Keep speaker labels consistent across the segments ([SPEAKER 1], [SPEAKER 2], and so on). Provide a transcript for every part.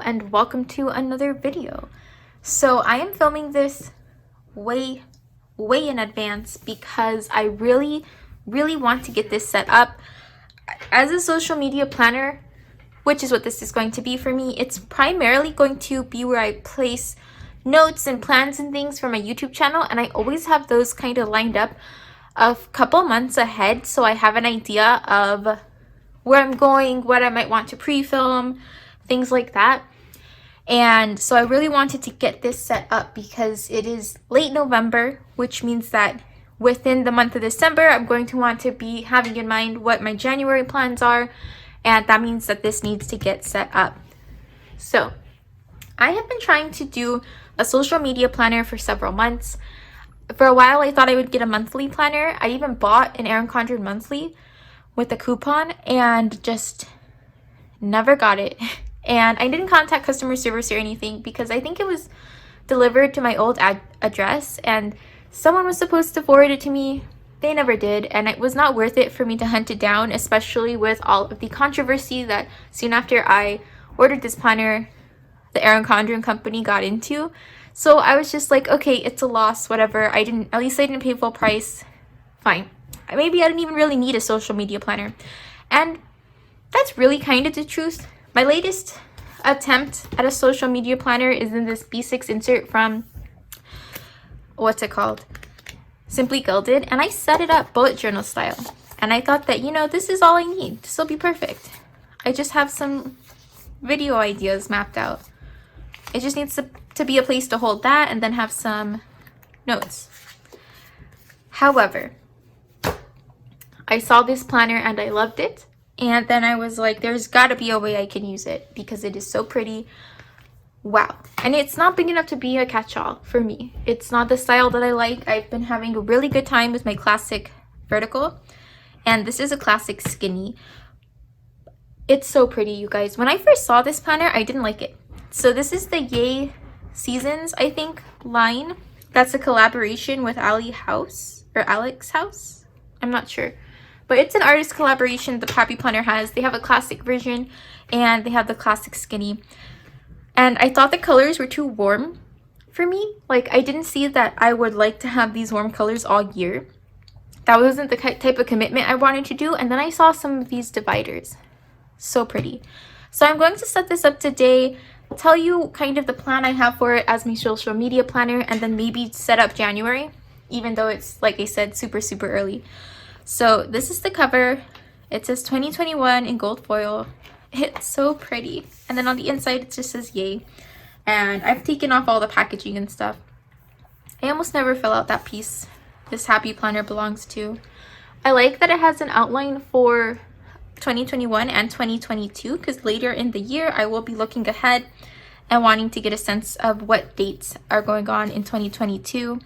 [SPEAKER 1] and welcome to another video. So I am filming this way in advance because I really want to get this set up as a social media planner, which is what this is going to be for me. It's primarily going to be where I place notes and plans and things for my YouTube channel, and I always have those kind of lined up a couple months ahead, so I have an idea of where I'm going, what I might want to pre-film, things like that. And so I really wanted to get this set up because it is late November, which means that within the month of December, I'm going to want to be having in mind what my January plans are, and that means that this needs to get set up. So I have been trying to do a social media planner for several months. For a while, I thought I would get a monthly planner. I even bought an Erin Condren monthly with a coupon and just never got it. And I didn't contact customer service or anything because I think it was delivered to my old address and someone was supposed to forward it to me. They never did, and it was not worth it for me to hunt it down, especially with all of the controversy that soon after I ordered this planner, the Erin Condren company got into. So I was just like, okay, it's a loss, whatever. At least I didn't pay full price. Fine. Maybe I didn't even really need a social media planner. And that's really kind of the truth. My latest attempt at a social media planner is in this B6 insert from, what's it called? Simply Gilded. And I set it up bullet journal style. And I thought that, this is all I need. This will be perfect. I just have some video ideas mapped out. It just needs to be a place to hold that and then have some notes. However, I saw this planner and I loved it. And then I was like, there's got to be a way I can use it because it is so pretty. Wow. And it's not big enough to be a catch-all for me. It's not the style that I like. I've been having a really good time with my classic vertical. And this is a classic skinny. It's so pretty, you guys. When I first saw this planner, I didn't like it. So this is the Yay Seasons, I think, line. That's a collaboration with Alex House. I'm not sure. But it's an artist collaboration the Poppy Planner has. They have a classic version and they have the classic skinny. And I thought the colors were too warm for me. Like, I didn't see that I would like to have these warm colors all year. That wasn't the type of commitment I wanted to do. And then I saw some of these dividers. So pretty. So I'm going to set this up today, tell you kind of the plan I have for it as my social media planner, and then maybe set up January, even though it's, like I said, super early. So this is the cover. It says 2021 in gold foil. It's so pretty. And then on the inside, it just says Yay. And I've taken off all the packaging and stuff. I almost never fill out that piece this happy planner belongs to. I like that it has an outline for 2021 and 2022 because later in the year, I will be looking ahead and wanting to get a sense of what dates are going on in 2022.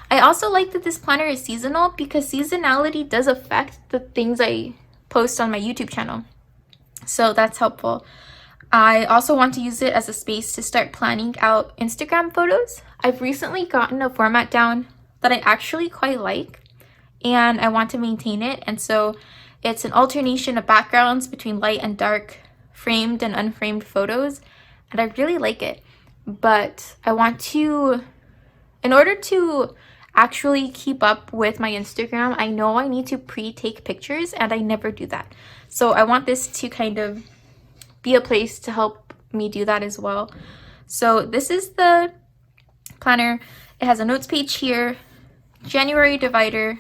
[SPEAKER 1] I also like that this planner is seasonal because seasonality does affect the things I post on my YouTube channel. So that's helpful. I also want to use it as a space to start planning out Instagram photos. I've recently gotten a format down that I actually quite like and I want to maintain it. And so it's an alternation of backgrounds between light and dark, framed and unframed photos. And I really like it. But I want to, in order to actually keep up with my Instagram, I know I need to pre-take pictures and I never do that. So I want this to kind of be a place to help me do that as well. So this is the planner. It has a notes page here, January divider,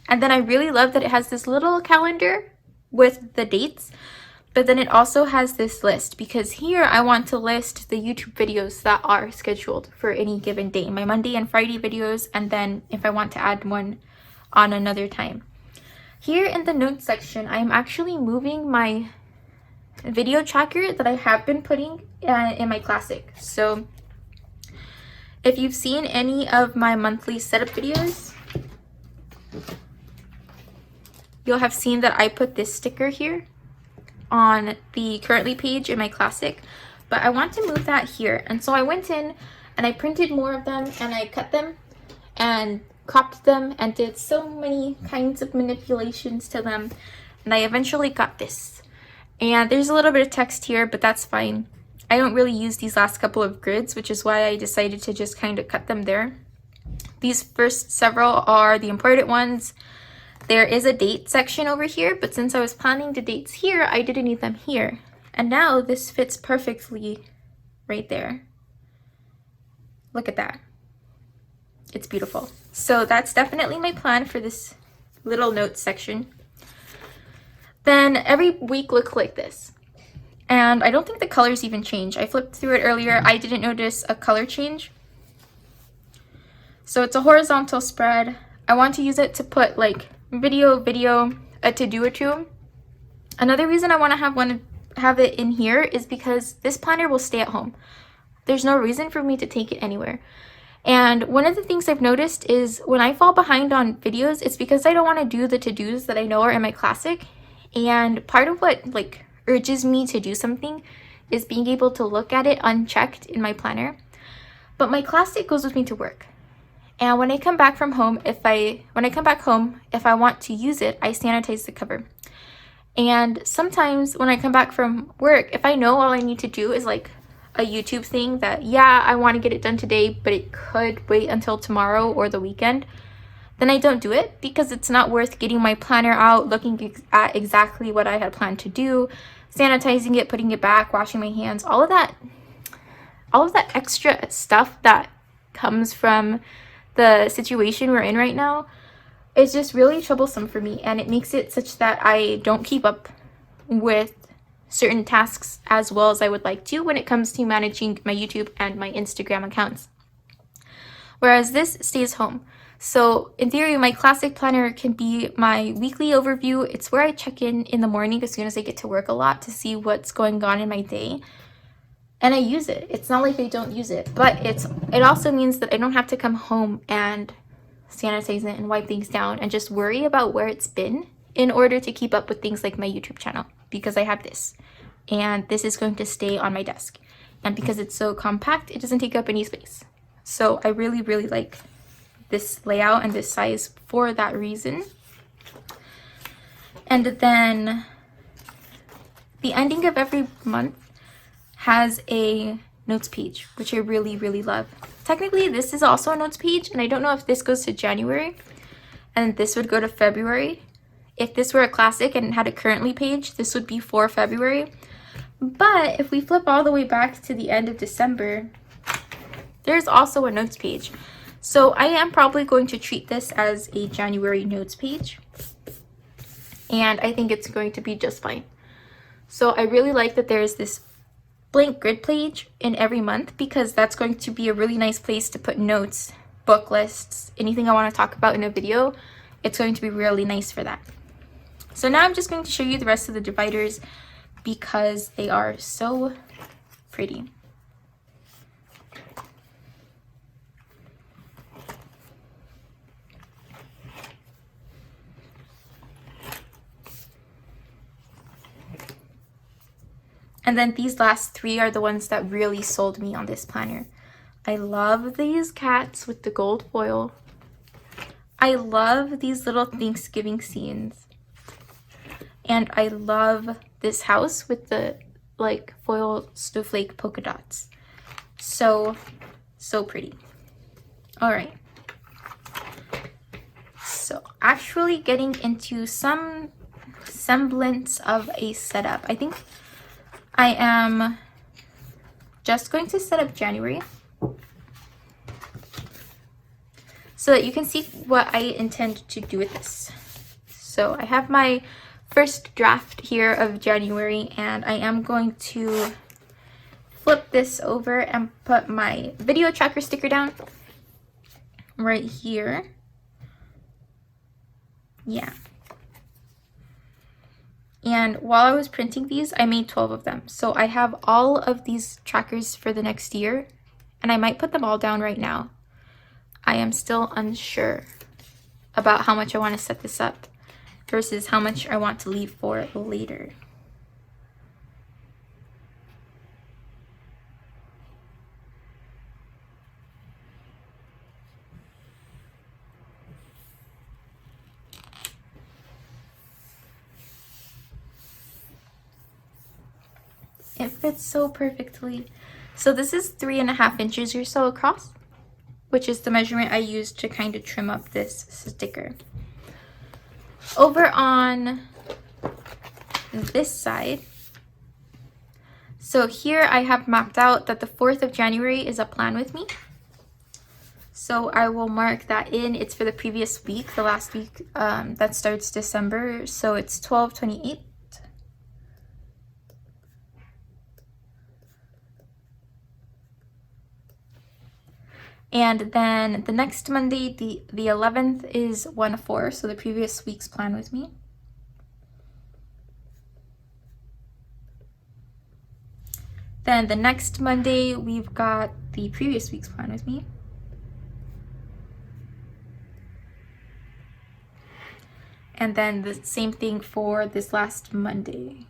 [SPEAKER 1] and then I really love that it has this little calendar with the dates. But then it also has this list because here I want to list the YouTube videos that are scheduled for any given day. My Monday and Friday videos, and then if I want to add one on another time. Here in the notes section, I'm actually moving my video tracker that I have been putting in my classic. So if you've seen any of my monthly setup videos, you'll have seen that I put this sticker here on the currently page in my classic, but I want to move that here. And so I went in and I printed more of them and I cut them and cropped them and did so many kinds of manipulations to them, and I eventually got this. And there's a little bit of text here, but that's fine. I don't really use these last couple of grids, which is why I decided to just kind of cut them there. These first several are the important ones. There is a date section over here, but since I was planning the dates here, I didn't need them here. And now this fits perfectly right there. Look at that. It's beautiful. So that's definitely my plan for this little notes section. Then every week looks like this. And I don't think the colors even change. I flipped through it earlier. I didn't notice a color change. So it's a horizontal spread. I want to use it to put like video, a to-do or two. Another reason I want to have it in here is because this planner will stay at home. There's no reason for me to take it anywhere. And one of the things I've noticed is when I fall behind on videos, it's because I don't want to do the to-dos that I know are in my classic. And part of what like urges me to do something is being able to look at it unchecked in my planner. But my classic goes with me to work. And when I come back from home, if I want to use it, I sanitize the cover. And sometimes when I come back from work, if I know all I need to do is like a YouTube thing that, yeah, I want to get it done today, but it could wait until tomorrow or the weekend, then I don't do it because it's not worth getting my planner out, looking at exactly what I had planned to do, sanitizing it, putting it back, washing my hands, all of that extra stuff that comes from the situation we're in right now is just really troublesome for me, and it makes it such that I don't keep up with certain tasks as well as I would like to when it comes to managing my YouTube and my Instagram accounts. Whereas this stays home. So in theory, my classic planner can be my weekly overview. It's where I check in the morning as soon as I get to work a lot to see what's going on in my day. And I use it. It's not like I don't use it, but it also means that I don't have to come home and sanitize it and wipe things down and just worry about where it's been in order to keep up with things like my YouTube channel, because I have this and this is going to stay on my desk. And because it's so compact, it doesn't take up any space. So I really, really like this layout and this size for that reason. And then the ending of every month has a notes page, which I really, really love. Technically, this is also a notes page, and I don't know if this goes to January and this would go to February. If this were a classic and had a currently page, this would be for February. But if we flip all the way back to the end of December, there's also a notes page. So I am probably going to treat this as a January notes page, and I think it's going to be just fine. So I really like that there's this blank grid page in every month, because that's going to be a really nice place to put notes, book lists, anything I want to talk about in a video. It's going to be really nice for that. So now I'm just going to show you the rest of the dividers because they are so pretty. And then these last three are the ones that really sold me on this planner. I love these cats with the gold foil. I love these little Thanksgiving scenes. And I love this house with the like foil snowflake polka dots. So pretty. All right. So actually getting into some semblance of a setup. I think I am just going to set up January so that you can see what I intend to do with this. So I have my first draft here of January, and I am going to flip this over and put my video tracker sticker down right here. Yeah. And while I was printing these, I made 12 of them. So I have all of these trackers for the next year, and I might put them all down right now. I am still unsure about how much I want to set this up versus how much I want to leave for later. It fits so perfectly. So this is 3.5 inches or so across, which is the measurement I used to kind of trim up this sticker. Over on this side, so here I have mapped out that the 4th of January is a plan with me. So I will mark that in. It's for the previous week, the last week that starts December. So it's 12/28. And then the next Monday, the 11th, is 1/4, so the previous week's plan with me. Then the next Monday, we've got the previous week's plan with me. And then the same thing for this last Monday.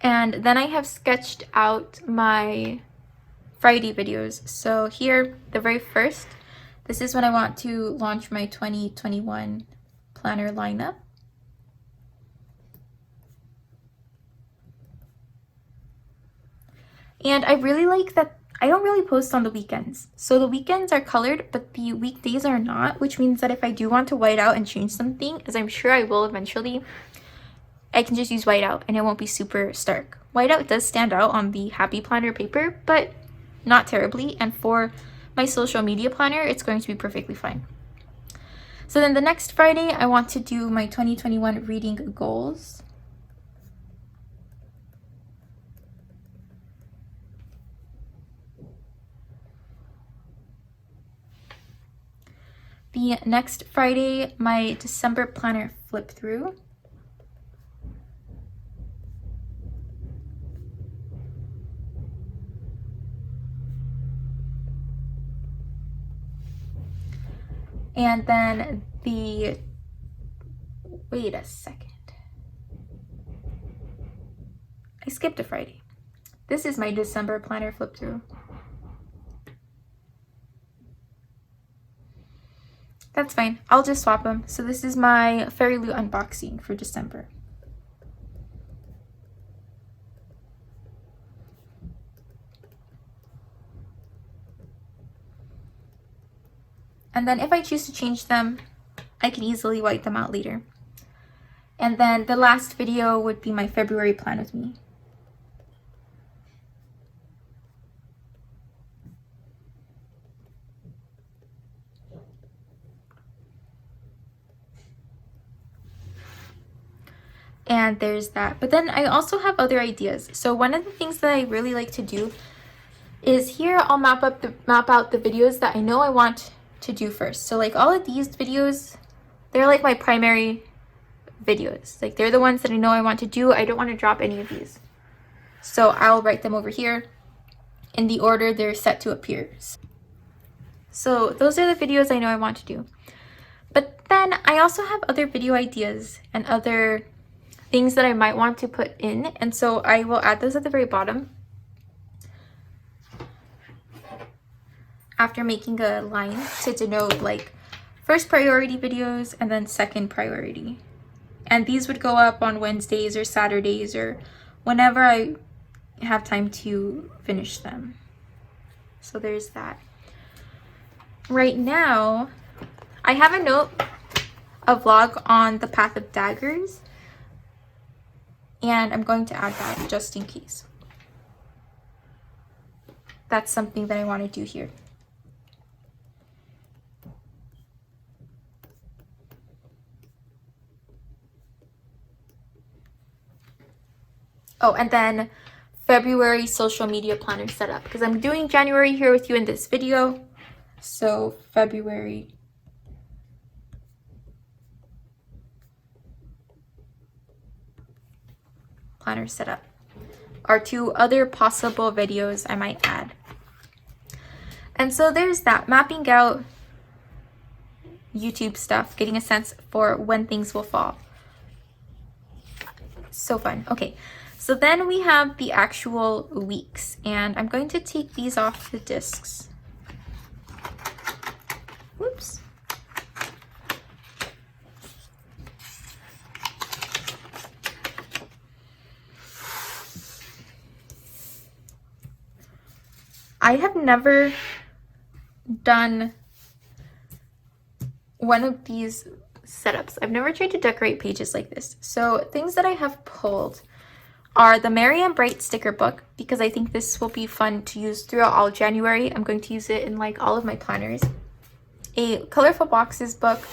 [SPEAKER 1] And then I have sketched out my Friday videos. So here, the very first, this is when I want to launch my 2021 planner lineup. And I really like that I don't really post on the weekends. So the weekends are colored, but the weekdays are not, which means that if I do want to white out and change something, as I'm sure I will eventually, I can just use whiteout and it won't be super stark. Whiteout does stand out on the Happy Planner paper, but not terribly. And for my social media planner, it's going to be perfectly fine. So then the next Friday, I want to do my 2021 reading goals. The next Friday, my December planner flip through. And then wait a second. I skipped a Friday. This is my December planner flip through. That's fine. I'll just swap them. So this is my Fairy Loot unboxing for December. And then if I choose to change them, I can easily white them out later. And then the last video would be my February plan with me. And there's that. But then I also have other ideas. So one of the things that I really like to do is here I'll map out the videos that I know I want to do first. So like all of these videos, they're like my primary videos. Like they're the ones that I know I want to do. I don't want to drop any of these. So I'll write them over here in the order they're set to appear. So those are the videos I know I want to do. But then I also have other video ideas and other things that I might want to put in. And so I will add those at the very bottom after making a line to denote like first priority videos and then second priority. And these would go up on Wednesdays or Saturdays or whenever I have time to finish them. So there's that. Right now, I have a note, a vlog on the Path of Daggers, and I'm going to add that just in case. That's something that I want to do here. Oh, and then February social media planner setup, because I'm doing January here with you in this video. So February planner setup are two other possible videos I might add. And so there's that, mapping out YouTube stuff, getting a sense for when things will fall. So fun. Okay, so then we have the actual weeks, and I'm going to take these off the discs. Whoops. I have never done one of these setups. I've never tried to decorate pages like this. So things that I have pulled are the Merry and Bright sticker book, because I think this will be fun to use throughout all January. I'm going to use it in like all of my planners. A colorful boxes book,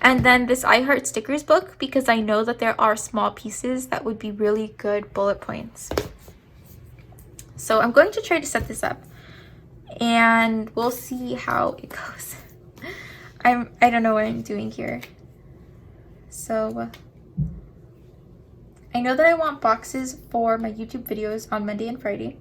[SPEAKER 1] and then this I Heart stickers book, because I know that there are small pieces that would be really good bullet points. So I'm going to try to set this up and we'll see how it goes. I don't know what I'm doing here. So I know that I want boxes for my YouTube videos on Monday and Friday.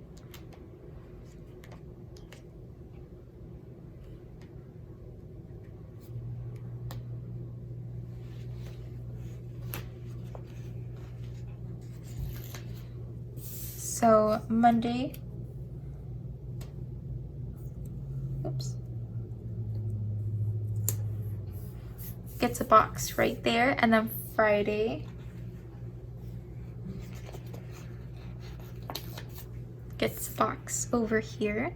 [SPEAKER 1] So Monday, oops, gets a box right there, and then Friday gets a box over here.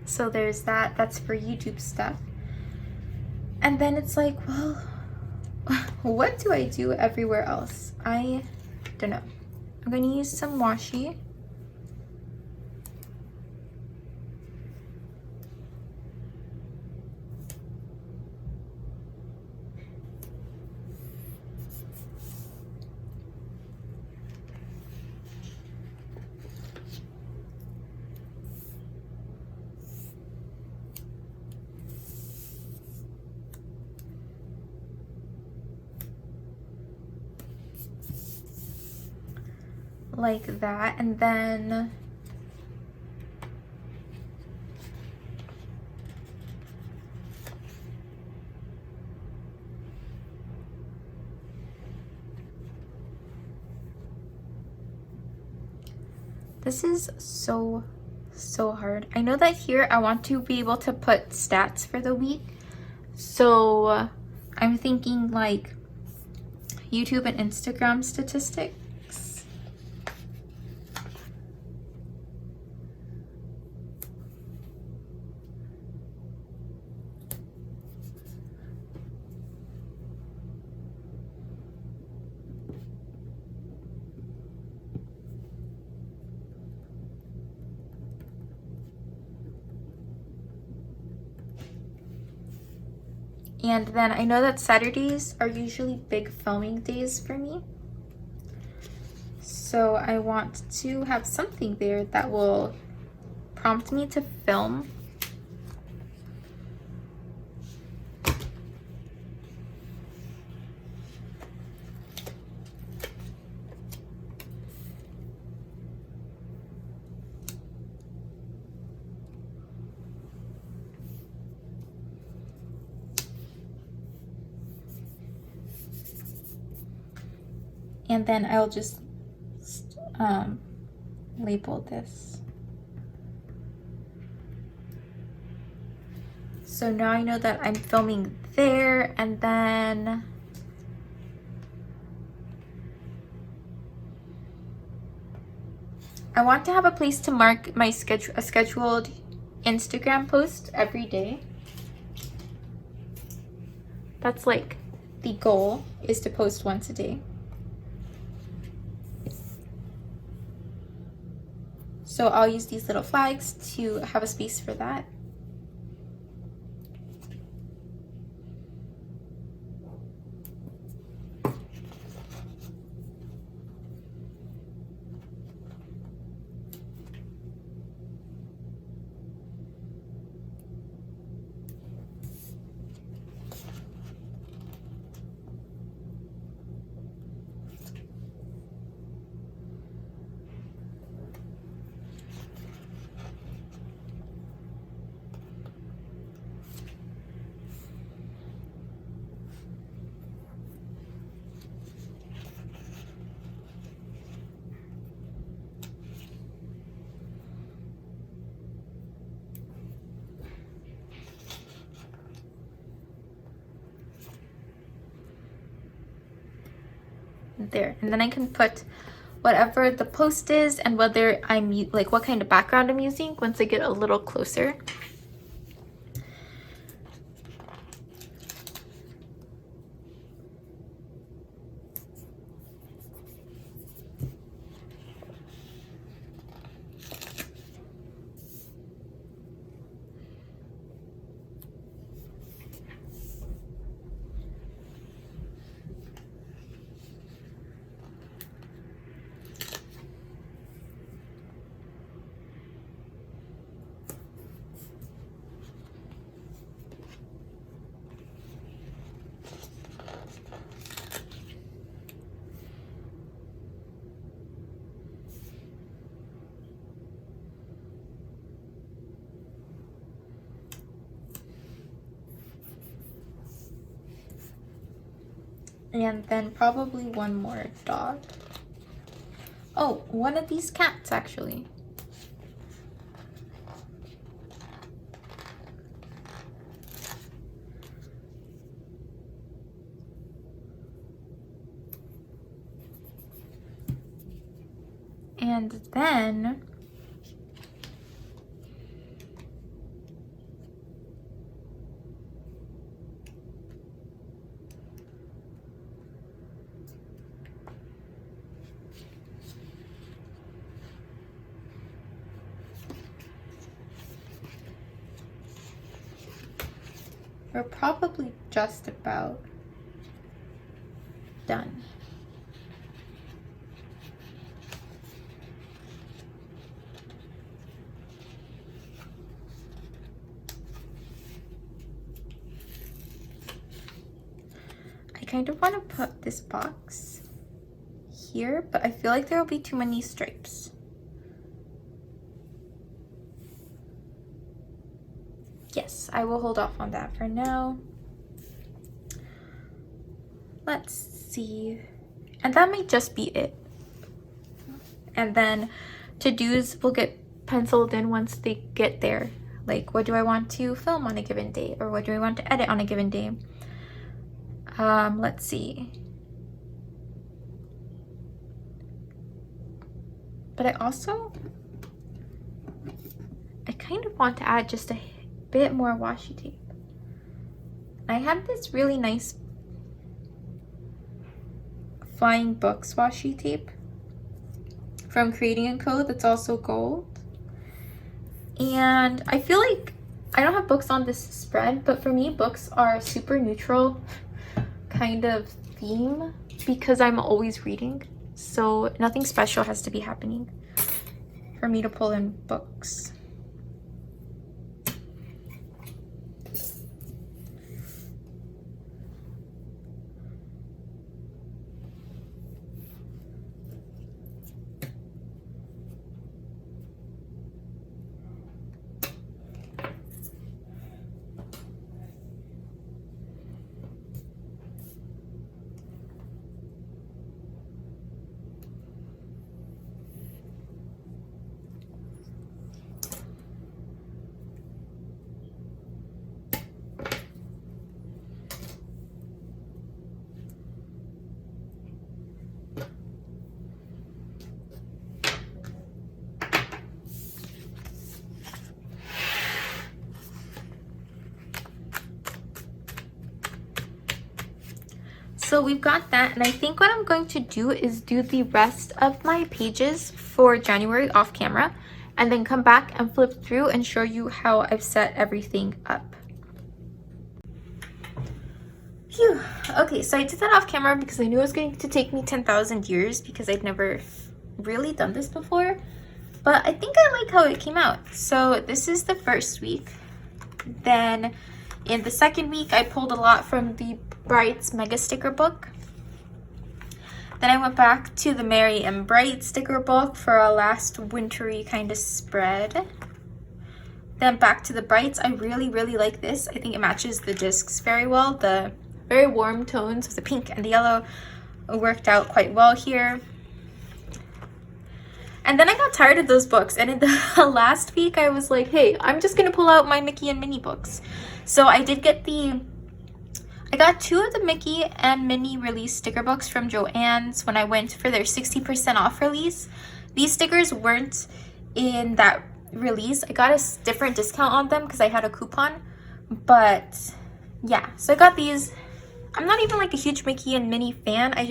[SPEAKER 1] So there's that. That's for YouTube stuff. And then it's like, well, what do I do everywhere else? I don't know. I'm going to use some washi. Like that, and then this is so hard. I know that here I want to be able to put stats for the week, so I'm thinking like YouTube and Instagram statistics. And then I know that Saturdays are usually big filming days for me. So I want to have something there that will prompt me to film. And then I'll just label this. So now I know that I'm filming there, and then I want to have a place to mark my scheduled Instagram post every day. That's like the goal, is to post once a day. So I'll use these little flags to have a space for that. there. And then I can put whatever the post is and whether I'm like what kind of background I'm using once I get a little closer. And then probably one more dog. Oh, one of these cats actually. And then we're probably just about done. I kind of want to put this box here, but I feel like there will be too many stripes. Yes, I will hold off on that for now. Let's see. And that might just be it. And then to-dos will get penciled in once they get there. Like, what do I want to film on a given day? Or what do I want to edit on a given day? Let's see. But I kind of want to add just a bit more washi tape. I have this really nice Flying Books washi tape from Creating & Co. that's also gold. And I feel like I don't have books on this spread, but for me, books are a super neutral kind of theme because I'm always reading. So nothing special has to be happening for me to pull in books. So we've got that, and I think what I'm going to do is do the rest of my pages for January off camera and then come back and flip through and show you how I've set everything up. Phew. Okay, so I did that off camera because I knew it was going to take me 10,000 years because I'd never really done this before, but I think I like how it came out. So this is the first week. Then in the second week, I pulled a lot from the Brights Mega Sticker book. Then I went back to the Merry and Bright sticker book for a last wintry kind of spread. Then back to the Brights. I really like this. I think it matches the discs very well. The very warm tones of the pink and the yellow worked out quite well here. And then I got tired of those books, and in the last week I was like, hey, I'm just gonna pull out my Mickey and Minnie books. So I did get the I got 2 of the Mickey and Minnie release sticker books from Joann's when I went for their 60% off release. These stickers weren't in that release. I got a different discount on them because I had a coupon. But yeah, so I got these. I'm not even like a huge Mickey and Minnie fan. I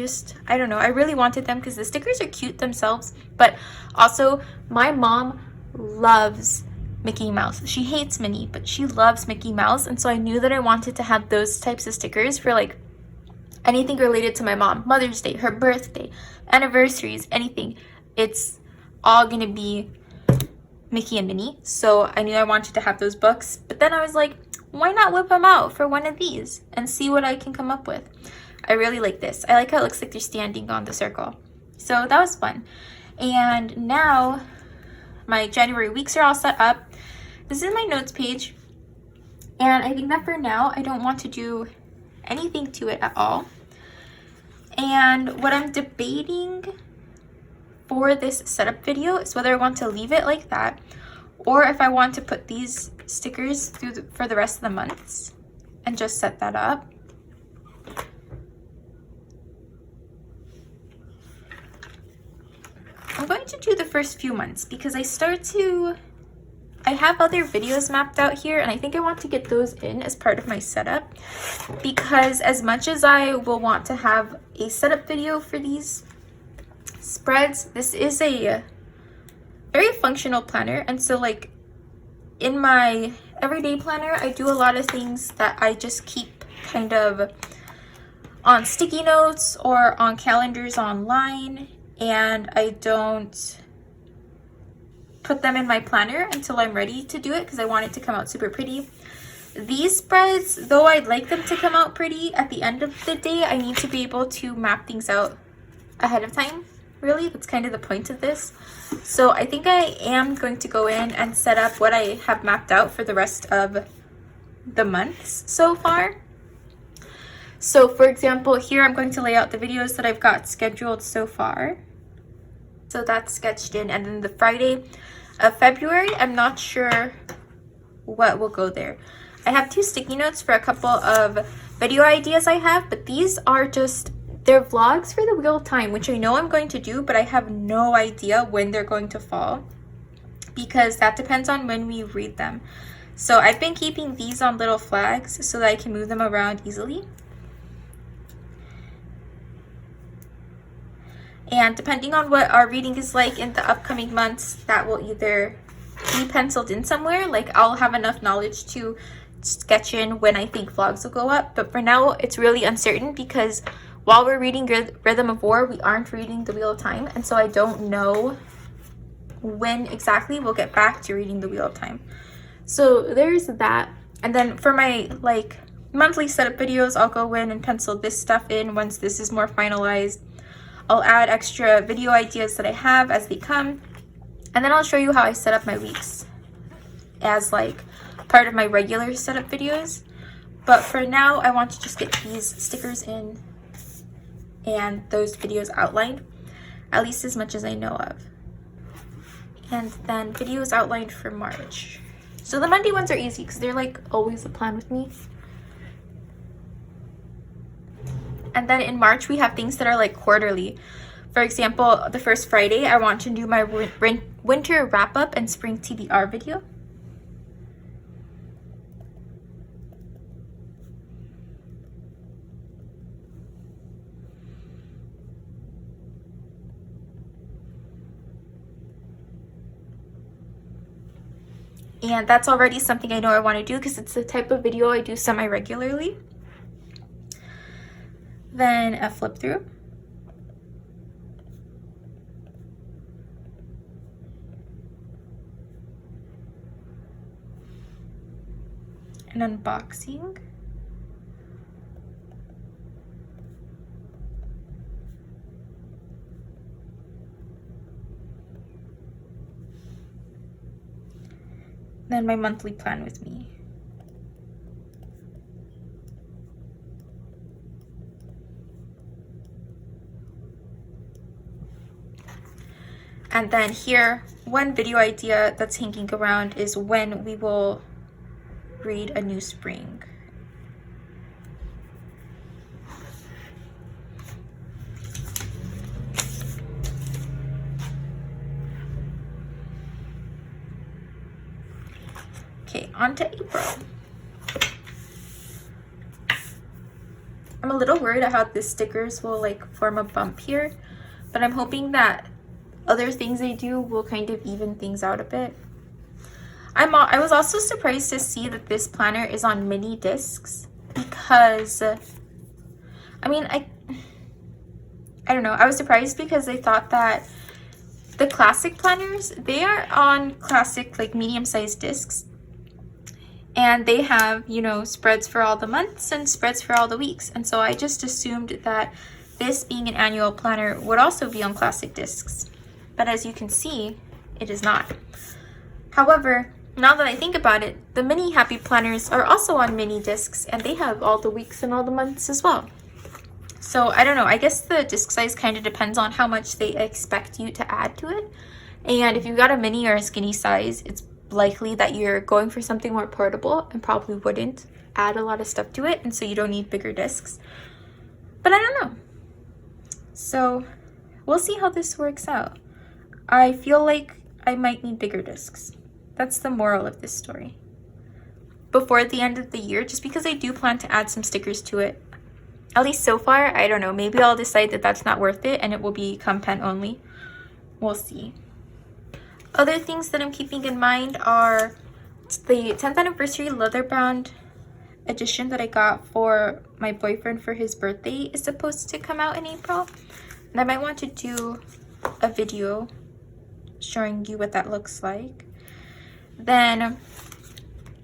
[SPEAKER 1] don't know. I really wanted them because the stickers are cute themselves. But also, my mom loves Mickey Mouse. She hates Minnie, but she loves Mickey Mouse. And so I knew that I wanted to have those types of stickers for like anything related to my mom. Mother's Day, her birthday, anniversaries, anything. It's all gonna be Mickey and Minnie. So I knew I wanted to have those books. But then I was like, why not whip them out for one of these and see what I can come up with? I really like this. I like how it looks like they're standing on the circle. So that was fun. And now my January weeks are all set up. This is my notes page. And I think that for now, I don't want to do anything to it at all. And what I'm debating for this setup video is whether I want to leave it like that or if I want to put these stickers for the rest of the months and just set that up. I'm going to do the first few months because I have other videos mapped out here and I think I want to get those in as part of my setup, because as much as I will want to have a setup video for these spreads, this is a very functional planner. And so like in my everyday planner, I do a lot of things that I just keep kind of on sticky notes or on calendars online, and I don't put them in my planner until I'm ready to do it because I want it to come out super pretty. These spreads, though I'd like them to come out pretty, at the end of the day, I need to be able to map things out ahead of time. Really, that's kind of the point of this. So I think I am going to go in and set up what I have mapped out for the rest of the months so far. So for example, here I'm going to lay out the videos that I've got scheduled so far. So that's sketched in. And then the Friday of February, I'm not sure what will go there. I have 2 sticky notes for a couple of video ideas I have, but these are just, they're vlogs for the Wheel of Time, which I know I'm going to do, but I have no idea when they're going to fall because that depends on when we read them. So I've been keeping these on little flags so that I can move them around easily. And depending on what our reading is like in the upcoming months, that will either be penciled in somewhere, like I'll have enough knowledge to sketch in when I think vlogs will go up. But for now, it's really uncertain because while we're reading Rhythm of War, we aren't reading The Wheel of Time. And so I don't know when exactly we'll get back to reading The Wheel of Time. So there's that. And then for my like monthly setup videos, I'll go in and pencil this stuff in once this is more finalized. I'll add extra video ideas that I have as they come. And then I'll show you how I set up my weeks as like part of my regular setup videos. But for now, I want to just get these stickers in and those videos outlined, at least as much as I know of. And then videos outlined for March. So the Monday ones are easy because they're like always a plan with me. And then in March, we have things that are like quarterly. For example, the first Friday, I want to do my winter wrap up and spring TBR video. And that's already something I know I want to do because it's the type of video I do semi-regularly. Then a flip through. An unboxing. Then my monthly plan with me. And then here, one video idea that's hanging around is when we will read A New Spring. on to April. I'm a little worried at how the stickers will like form a bump here, but I'm hoping that other things they do will kind of even things out a bit. I was also surprised to see that this planner is on mini discs, because I mean, I don't know, I was surprised because I thought that the classic planners, they are on classic like medium-sized discs, and they have, you know, spreads for all the months and spreads for all the weeks, and so I just assumed that this, being an annual planner, would also be on classic discs, but as you can see, it is not. However, now that I think about it, the mini happy planners are also on mini discs, and they have all the weeks and all the months as well. So I don't know, I guess the disc size kind of depends on how much they expect you to add to it. And if you've got a mini or a skinny size, it's likely that you're going for something more portable and probably wouldn't add a lot of stuff to it, and so you don't need bigger discs. But I don't know. So we'll see how this works out. I feel like I might need bigger discs. That's the moral of this story. Before the end of the year, just because I do plan to add some stickers to it. At least so far, I don't know. Maybe I'll decide that that's not worth it and it will become pen only. We'll see. Other things that I'm keeping in mind are the 10th anniversary leather bound edition that I got for my boyfriend for his birthday is supposed to come out in April. And I might want to do a video showing you what that looks like. Then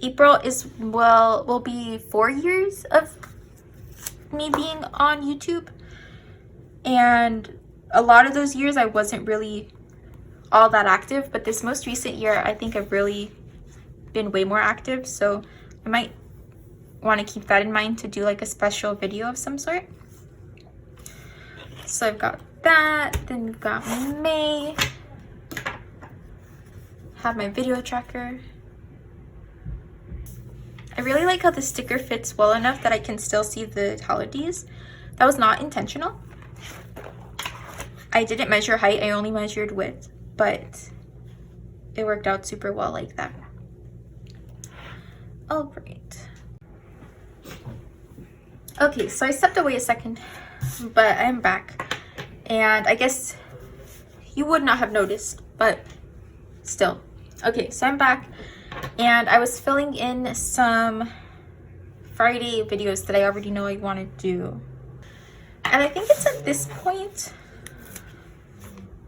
[SPEAKER 1] April will be 4 years of me being on YouTube, and a lot of those years I wasn't really all that active, but this most recent year I think I've really been way more active, so I might want to keep that in mind to do like a special video of some sort. So I've got that, then we've got May, have my video tracker. I really like how the sticker fits well enough that I can still see the holidays. That was not intentional. I didn't measure height, I only measured width, but it worked out super well like that. All right. Okay, so I stepped away a second, but I'm back. And I guess you would not have noticed, but still. Okay, so I'm back, and I was filling in some Friday videos that I already know I want to do. And I think it's at this point,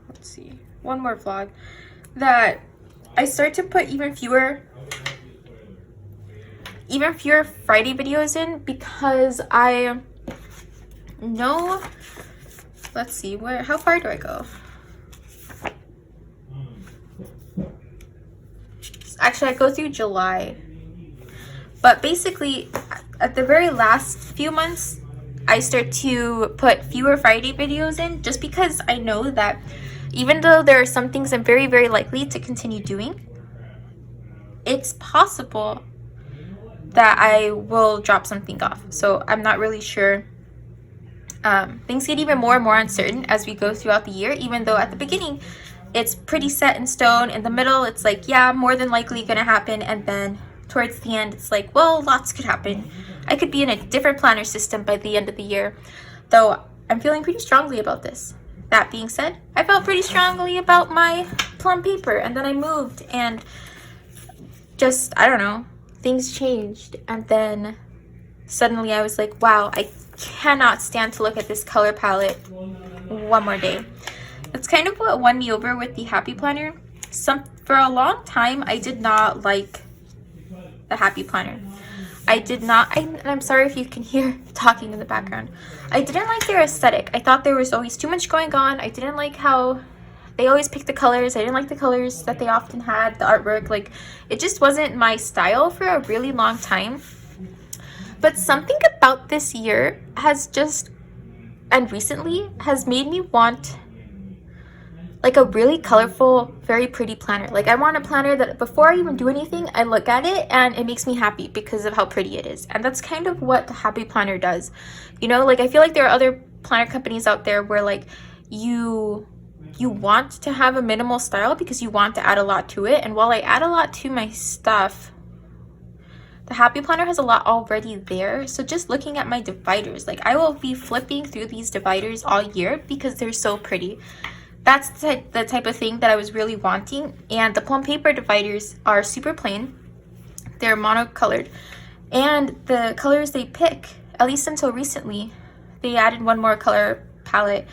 [SPEAKER 1] let's see, one more vlog, that I start to put even fewer Friday videos in, because I know, let's see, how far do I go? Actually, I go through July, but basically at the very last few months I start to put fewer Friday videos in, just because I know that even though there are some things I'm very, very likely to continue doing, it's possible that I will drop something off. So I'm not really sure. Things get even more and more uncertain as we go throughout the year, even though at the beginning it's pretty set in stone. In the middle, it's like, yeah, more than likely gonna happen. And then towards the end, it's like, well, lots could happen. I could be in a different planner system by the end of the year, though I'm feeling pretty strongly about this. That being said, I felt pretty strongly about my plum paper, and then I moved, and just, I don't know, things changed. And then suddenly I was like, wow, I cannot stand to look at this color palette one more day. That's kind of what won me over with the Happy Planner. For a long time, I did not like the Happy Planner. I did not, and I'm sorry if you can hear talking in the background. I didn't like their aesthetic. I thought there was always too much going on. I didn't like how they always picked the colors. I didn't like the colors that they often had, the artwork. Like, it just wasn't my style for a really long time. But something about this year has just, and recently, has made me want like a really colorful, very pretty planner. Like, I want a planner that before I even do anything, I look at it and it makes me happy because of how pretty it is. And that's kind of what the Happy Planner does. You know, like, I feel like there are other planner companies out there where like you want to have a minimal style because you want to add a lot to it. And while I add a lot to my stuff, The Happy Planner has a lot already there. So just looking at my dividers, like I will be flipping through these dividers all year because they're so pretty. That's the type of thing that I was really wanting. And the plum paper dividers are super plain. They're monocolored. And the colors they pick, at least until recently, they added one more color palette.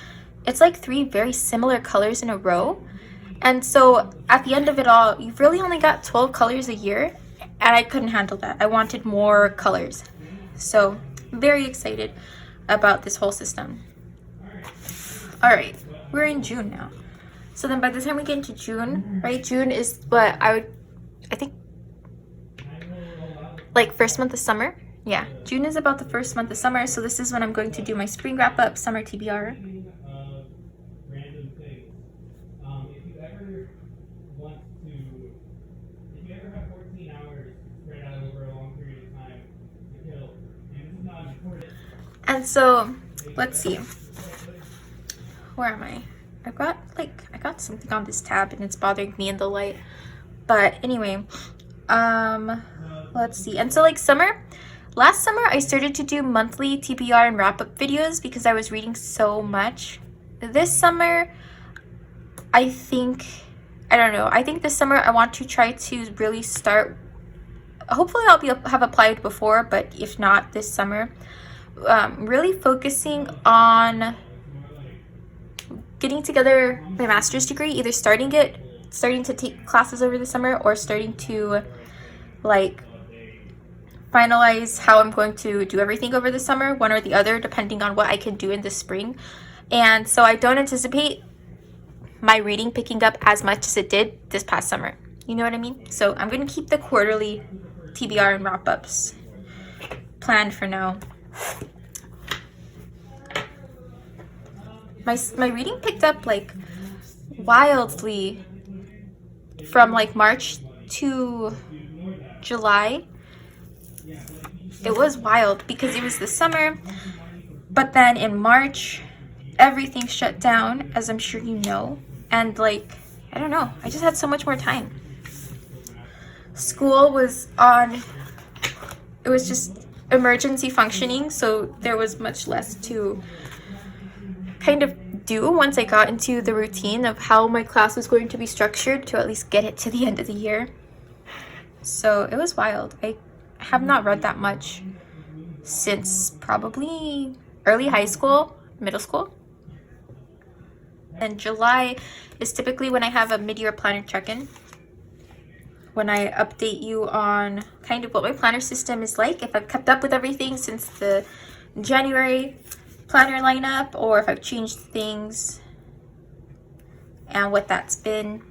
[SPEAKER 1] It's like 3 very similar colors in a row. And so at the end of it all, you've really only got 12 colors a year. And I couldn't handle that. I wanted more colors. So very excited about this whole system. All right, we're in June now. So then by the time we get into June, right? June is what I think like first month of summer. Yeah, June is about the first month of summer. So this is when I'm going to do my spring wrap up, summer TBR. And so let's see, where am I? I got something on this tab and it's bothering me in the light, but anyway, let's see. And so like last summer I started to do monthly TBR and wrap-up videos because I was reading so much. This summer I think this summer I want to try to really start, hopefully have applied before, but if not, this summer, really focusing on getting together my master's degree, either starting to take classes over the summer or starting to like finalize how I'm going to do everything over the summer, one or the other, depending on what I can do in the spring. And so I don't anticipate my reading picking up as much as it did this past summer. You know what I mean? So I'm going to keep the quarterly TBR and wrap-ups planned for now. My reading picked up like wildly from like March to July. It was wild because it was the summer, but then in March everything shut down, as I'm sure you know, and like I don't know, I just had so much more time. School was on, it was just emergency functioning, so there was much less to kind of do once I got into the routine of how my class was going to be structured to at least get it to the end of the year. So it was wild. I have not read that much since probably early high school, middle school. And July is typically when I have a mid-year planner check-in, when I update you on kind of what my planner system is like, if I've kept up with everything since the January planner lineup, or if I've changed things and what that's been.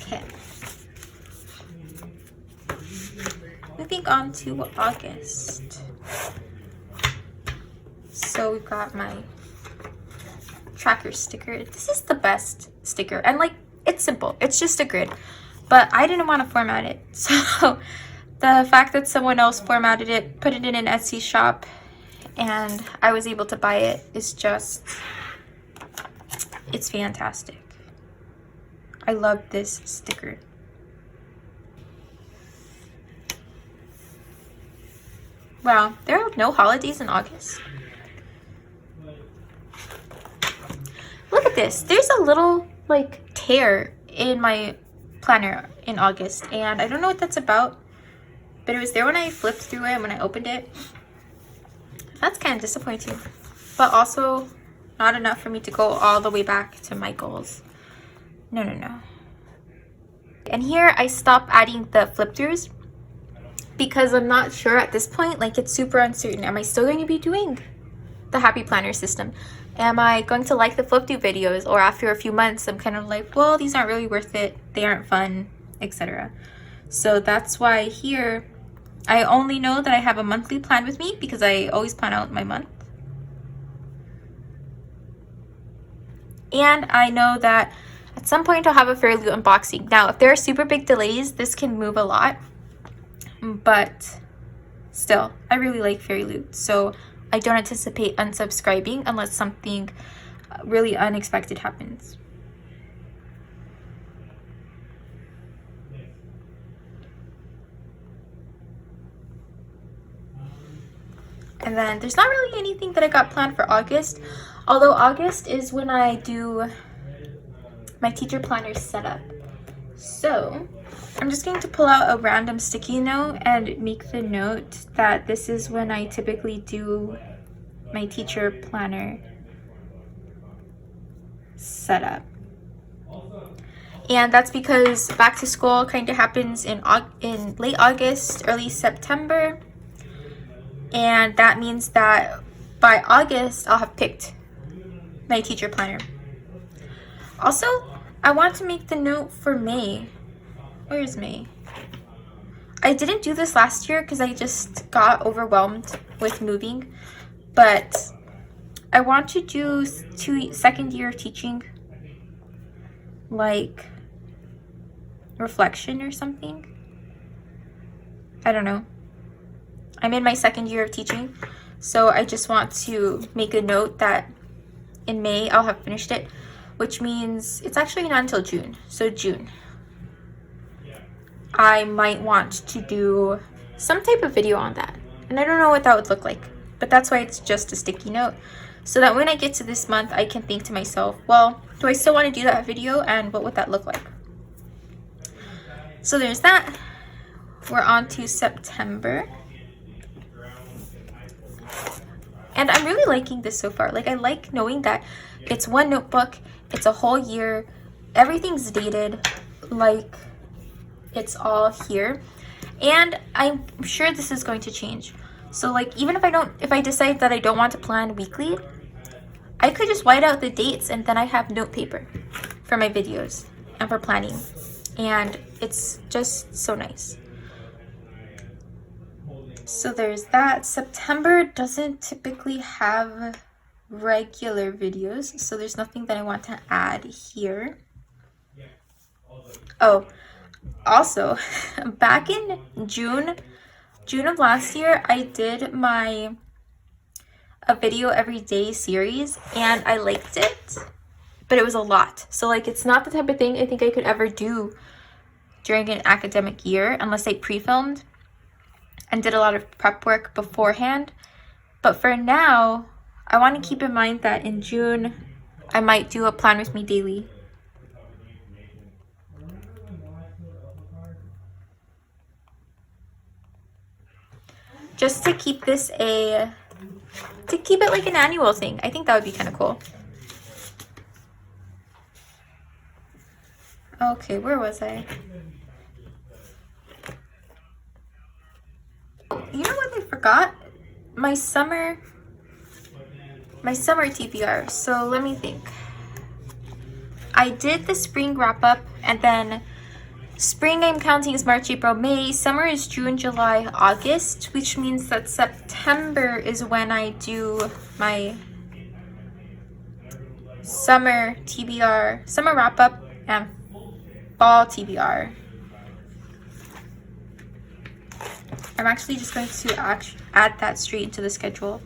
[SPEAKER 1] Okay. Moving on to August. So we've got my tracker sticker. This is the best sticker, and like it's simple, it's just a grid, but I didn't want to format it, so the fact that someone else formatted it, put it in an Etsy shop, and I was able to buy it is just, it's fantastic. I love this sticker. Wow, there are no holidays in August. Look at this. There's a little like tear in my planner in August, and I don't know what that's about, but it was there when I flipped through it and when I opened it. That's kind of disappointing, but also not enough for me to go all the way back to my goals. No. And here I stopped adding the flip throughs because I'm not sure at this point, like it's super uncertain. Am I still going to be doing the Happy Planner system? Am I going to like the flip through videos? Or after a few months, I'm kind of like, well, these aren't really worth it. They aren't fun, etc. So that's why here, I only know that I have a monthly plan with me because I always plan out my month. And I know that at some point I'll have a Fairy Loot unboxing. Now, if there are super big delays, this can move a lot. But still, I really like Fairy Loot. So I don't anticipate unsubscribing unless something really unexpected happens. And then there's not really anything that I got planned for August, although August is when I do my teacher planner setup. So I'm just going to pull out a random sticky note and make the note that this is when I typically do my teacher planner setup. And that's because back to school kind of happens in late August, early September. And that means that by August, I'll have picked my teacher planner. Also, I want to make the note for May. Where's May? I didn't do this last year because I just got overwhelmed with moving. But I want to do second year of teaching, like reflection or something. I don't know. I'm in my second year of teaching, so I just want to make a note that in May I'll have finished it, which means it's actually not until June. So June, I might want to do some type of video on that, and I don't know what that would look like, but that's why it's just a sticky note, so that when I get to this month I can think to myself, well, do I still want to do that video, and what would that look like? So there's that. We're on to September. And I'm really liking this so far. Like, I like knowing that it's one notebook, it's a whole year, everything's dated, like it's all here. And I'm sure this is going to change. So like, even if I decide that I don't want to plan weekly, I could just white out the dates and then I have note paper for my videos and for planning. And it's just so nice. So there's that. September doesn't typically have regular videos, so there's nothing that I want to add here. Oh, also, back in June of last year, I did a video every day series, and I liked it, but it was a lot. So like, it's not the type of thing I think I could ever do during an academic year unless I pre-filmed and did a lot of prep work beforehand. But for now, I want to keep in mind that in June, I might do a plan with me daily. Just to keep this to keep it like an annual thing. I think that would be kind of cool. Okay, where was I? You know what I forgot? My summer TBR. So let me think. I did the spring wrap up, and then spring I'm counting is March, April, May. Summer is June, July, August, which means that September is when I do my summer TBR, summer wrap up, and fall TBR. I'm actually just going to add that straight into the schedule.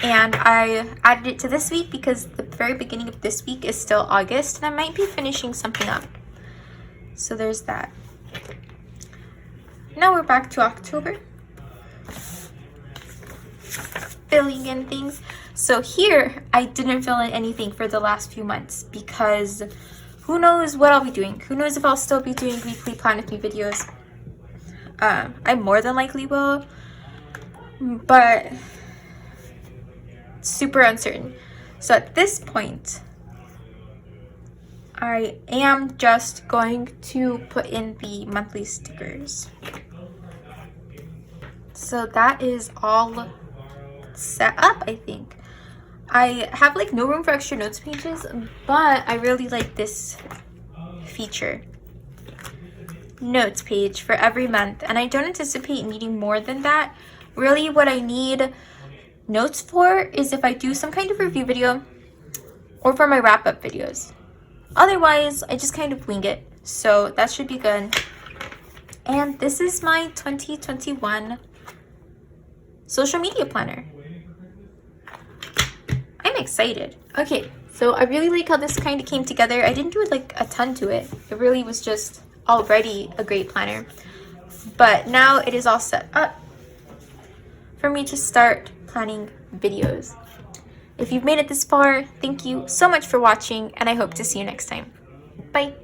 [SPEAKER 1] And I added it to this week because the very beginning of this week is still August, and I might be finishing something up. So there's that. Now we're back to October. Filling in things. So here, I didn't fill in anything for the last few months because who knows what I'll be doing. Who knows if I'll still be doing weekly Plan With Me videos. I more than likely will, but super uncertain. So at this point, I am just going to put in the monthly stickers. So that is all set up, I think. I have like no room for extra notes pages, but I really like this feature. Notes page for every month, and I don't anticipate needing more than that. Really what I need notes for is if I do some kind of review video or for my wrap-up videos. Otherwise, I just kind of wing it, so that should be good. And this is my 2021 social media planner. I'm excited. Okay, so I really like how this kind of came together. I didn't do like a ton to it. It really was just already a great planner. But now it is all set up for me to start planning videos. If you've made it this far, thank you so much for watching, and I hope to see you next time. Bye!